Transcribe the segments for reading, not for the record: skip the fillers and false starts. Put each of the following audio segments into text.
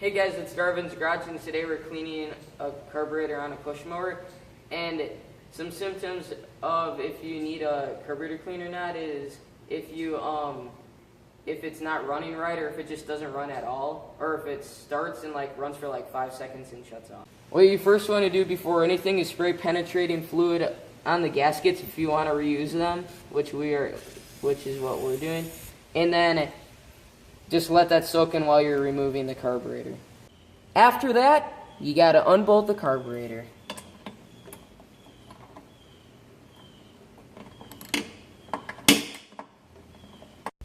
Hey guys, it's Garvin's Garage, and today we're cleaning a carburetor on a push mower. And some symptoms of if you need a carburetor cleaner or not is if it's not running right, or if it just doesn't run at all, or if it starts and runs for 5 seconds and shuts off. What you first want to do before anything is spray penetrating fluid on the gaskets if you want to reuse them, which is what we're doing, and then just let that soak in while you're removing the carburetor. After that, you got to unbolt the carburetor.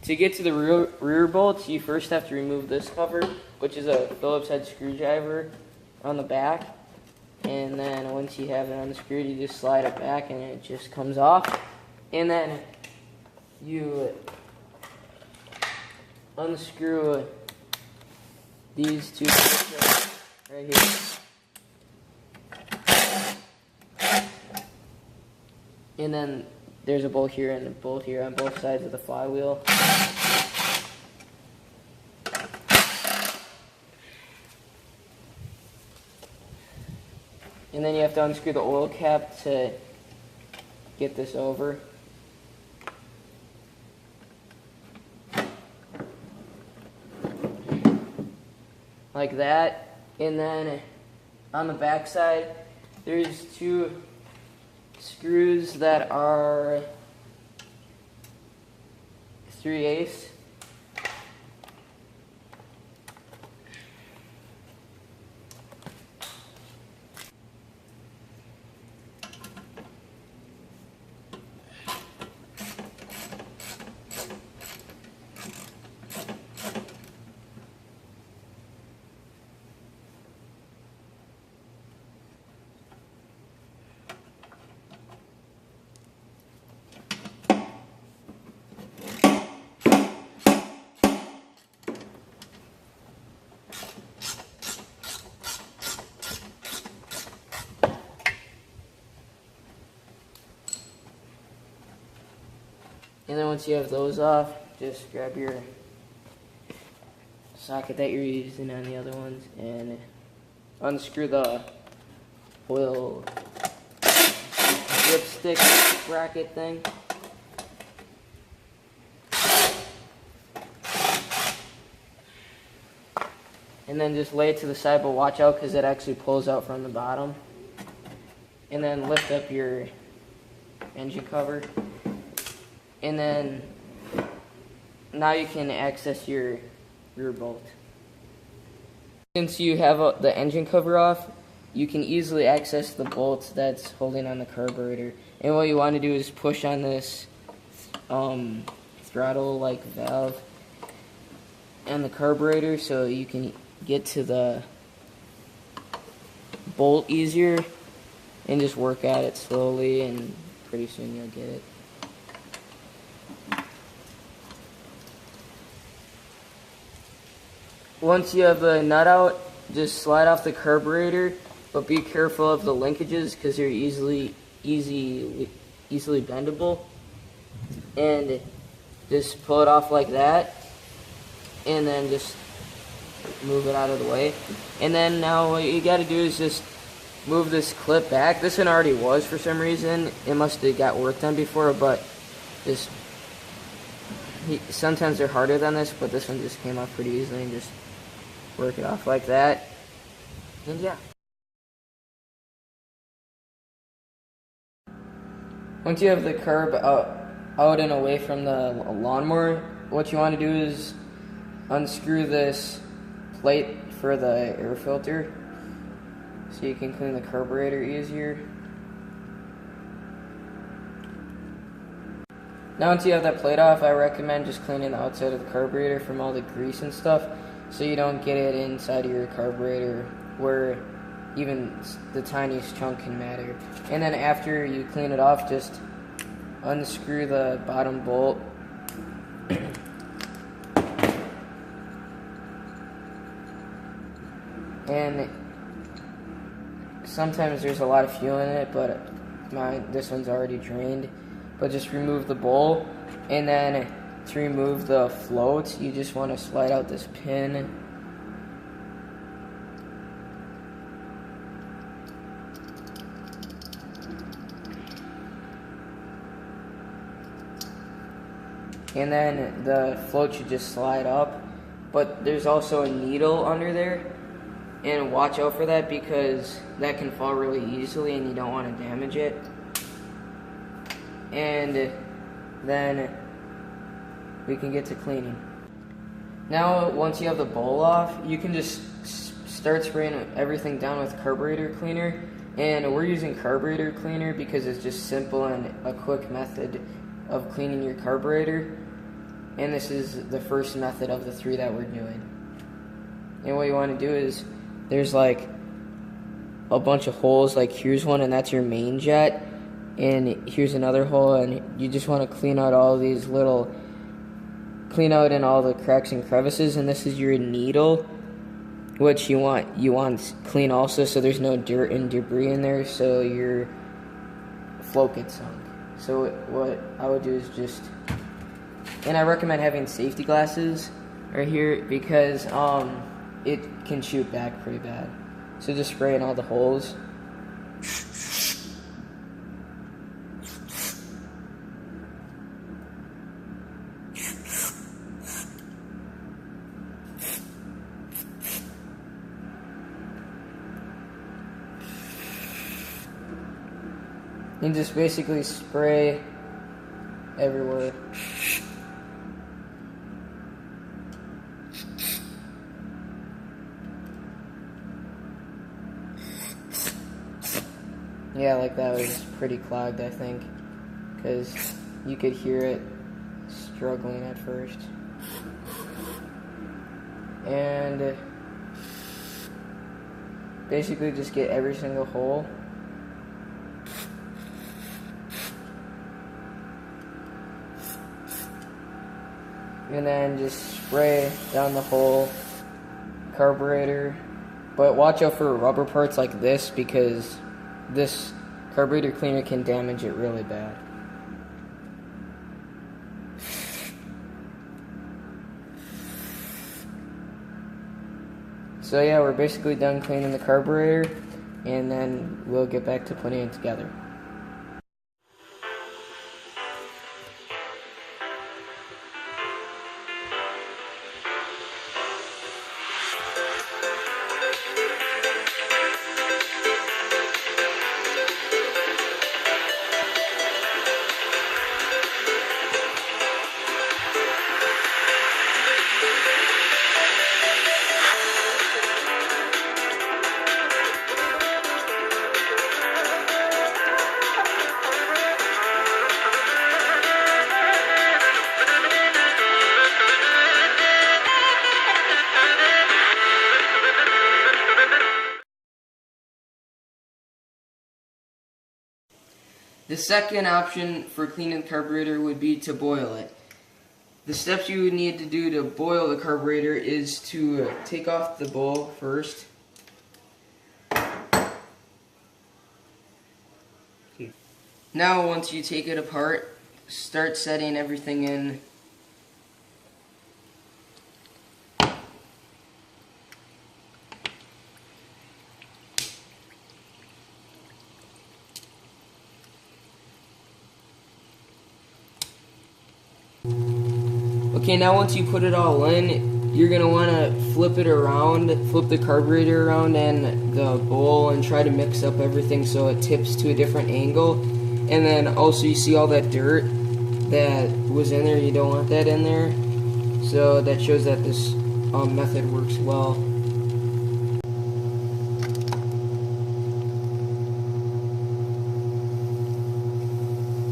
To get to the rear bolts, you first have to remove this cover, which is a Phillips head screwdriver on the back. And then once you have it unscrewed, you just slide it back and it just comes off. And then you unscrew these two right here. And then there's a bolt here and a bolt here on both sides of the flywheel. And then you have to unscrew the oil cap to get this over. Like that. And then on the back side, there's two screws that are 3/8. And then once you have those off, just grab your socket that you're using on the other ones and unscrew the oil dipstick bracket thing. And then just lay it to the side, but watch out because it actually pulls out from the bottom. And then lift up your engine cover. And then now you can access your rear bolt. Since you have the engine cover off, you can easily access the bolt that's holding on the carburetor. And what you want to do is push on this throttle-like valve on the carburetor so you can get to the bolt easier, and just work at it slowly, and pretty soon you'll get it. Once you have the nut out, just slide off the carburetor, but be careful of the linkages because they're easily bendable. And just pull it off like that, and then just move it out of the way. And then now what you got to do is just move this clip back. This one already was for some reason. It must have got work done before, but just sometimes they're harder than this, but this one just came off pretty easily, and just work it off like that, and yeah. Once you have the curb out and away from the lawnmower, what you want to do is unscrew this plate for the air filter so you can clean the carburetor easier. Now once you have that plate off, I recommend just cleaning the outside of the carburetor from all the grease and stuff so you don't get it inside of your carburetor where even the tiniest chunk can matter. And then after you clean it off, just unscrew the bottom bolt. And sometimes there's a lot of fuel in it, but this one's already drained. But just remove the bowl, and then to remove the float, you just want to slide out this pin and then the float should just slide up. But there's also a needle under there, and watch out for that because that can fall really easily and you don't want to damage it. And then we can get to cleaning. Now once you have the bowl off, you can just start spraying everything down with carburetor cleaner. And we're using carburetor cleaner because it's just simple and a quick method of cleaning your carburetor. And this is the first method of the 3 that we're doing. And what you want to do is, there's like a bunch of holes, like here's one and that's your main jet. And here's another hole, and you just want to clean out all these little, clean out in all the cracks and crevices. And this is your needle, which you want clean also, so there's no dirt and debris in there, so your float gets sunk. So what I would do is just, and I recommend having safety glasses right here because it can shoot back pretty bad. So just spray in all the holes. And just basically spray everywhere. Yeah, like that was pretty clogged, I think, because you could hear it struggling at first. And basically just get every single hole. And then just spray down the whole carburetor. But watch out for rubber parts like this because this carburetor cleaner can damage it really bad. So yeah, we're basically done cleaning the carburetor, and then we'll get back to putting it together. The second option for cleaning the carburetor would be to boil it. The steps you would need to do to boil the carburetor is to take off the bowl first. Now once you take it apart, start setting everything in. Okay, now once you put it all in, you're going to want to flip it around, flip the carburetor around and the bowl and try to mix up everything so it tips to a different angle. And then also you see all that dirt that was in there, you don't want that in there. So that shows that this method works well.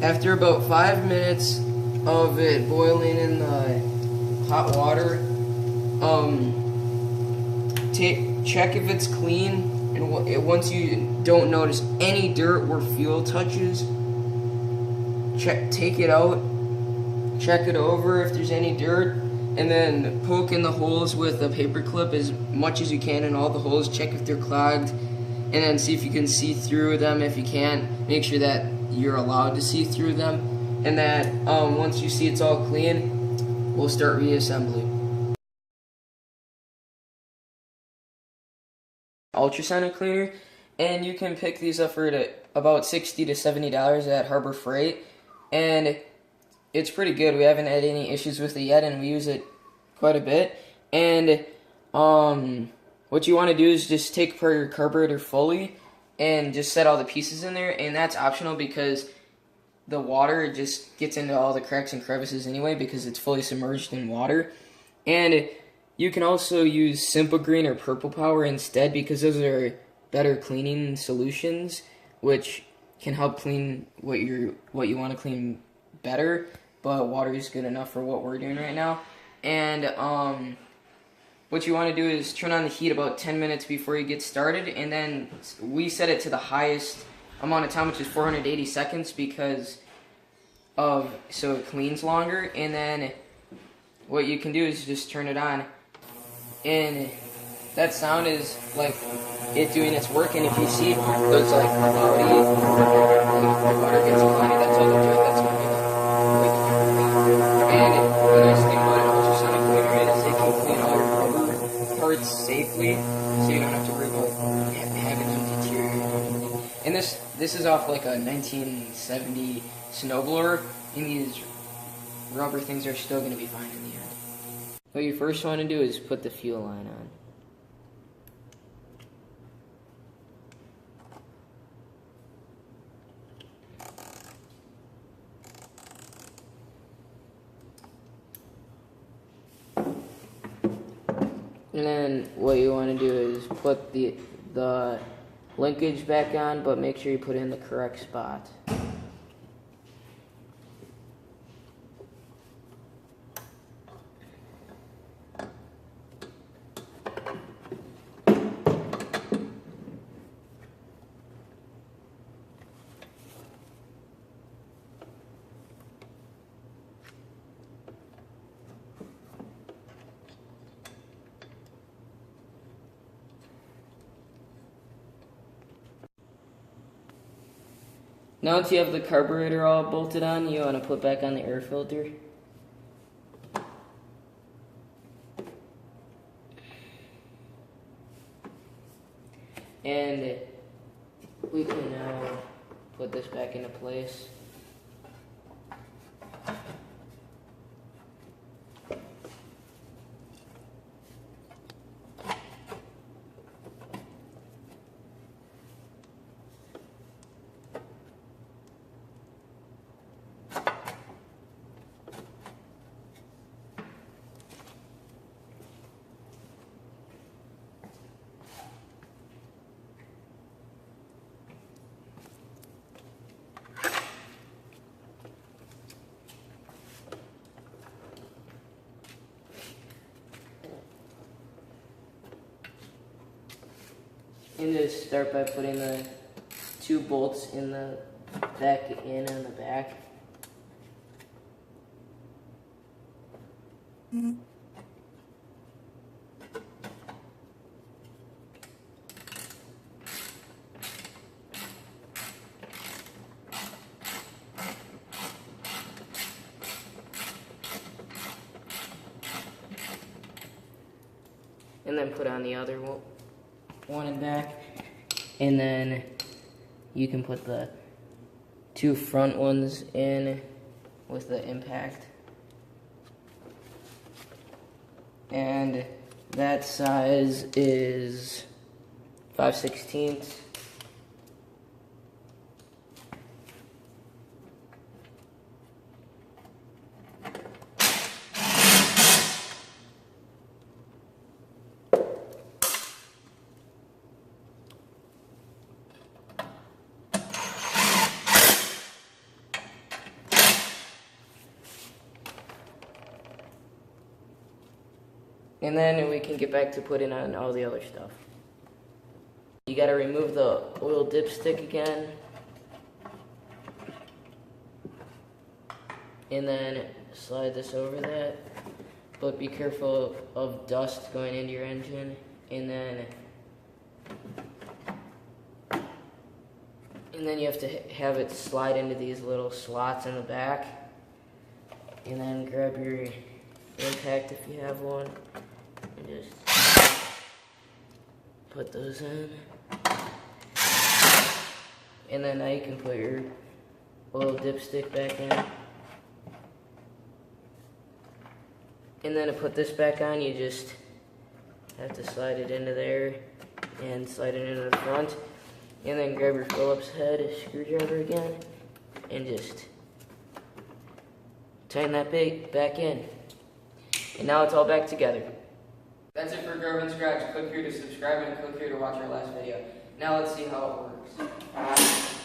After about 5 minutes of it boiling in the hot water, check if it's clean, and once you don't notice any dirt where fuel touches, take it out, check it over if there's any dirt, and then poke in the holes with a paper clip as much as you can in all the holes. Check if they're clogged, and then see if you can see through them. If you can't, make sure that you're allowed to see through them. And that once you see it's all clean, we'll start reassembly. Ultrasonic cleaner, and you can pick these up for about $60 to $70 at Harbor Freight. And it's pretty good. We haven't had any issues with it yet, and we use it quite a bit. And what you want to do is just take apart your carburetor fully and just set all the pieces in there, and that's optional because the water just gets into all the cracks and crevices anyway because it's fully submerged in water. And you can also use Simple Green or Purple Power instead because those are better cleaning solutions, which can help clean what you want to clean better. But water is good enough for what we're doing right now. And what you want to do is turn on the heat about 10 minutes before you get started, and then we set it to the highest amount of time, which is 480 seconds, so it cleans longer. And then what you can do is just turn it on, and that sound is like it doing its work. And if you see those like cloudy, the water gets cloudy, that's all they're doing. That's going to be and the nice thing about an ultrasonic cleaner is it can clean all your rubber parts safely, so you don't have to worry about having them deteriorate or anything. And this is off like a 1970 snowblower, and these rubber things are still going to be fine in the end. What you first want to do is put the fuel line on. And then what you want to do is put the linkage back on, but make sure you put it in the correct spot. Now once you have the carburetor all bolted on, you want to put back on the air filter. And we can now put this back into place. And just start by putting the 2 bolts in the back in on the back. And then put on the other one in back, and then you can put the 2 front ones in with the impact, and that size is 5/16. And then we can get back to putting on all the other stuff. You gotta remove the oil dipstick again. And then slide this over that. But be careful of dust going into your engine. And then you have to have it slide into these little slots in the back. And then grab your impact if you have one. And just put those in. And then now you can put your oil dipstick back in. And then to put this back on, you just have to slide it into there and slide it into the front. And then grab your Phillips head screwdriver again and just tighten that back in. And now it's all back together. That's it for Grub and Scratch. Click here to subscribe and click here to watch our last video. Now let's see how it works.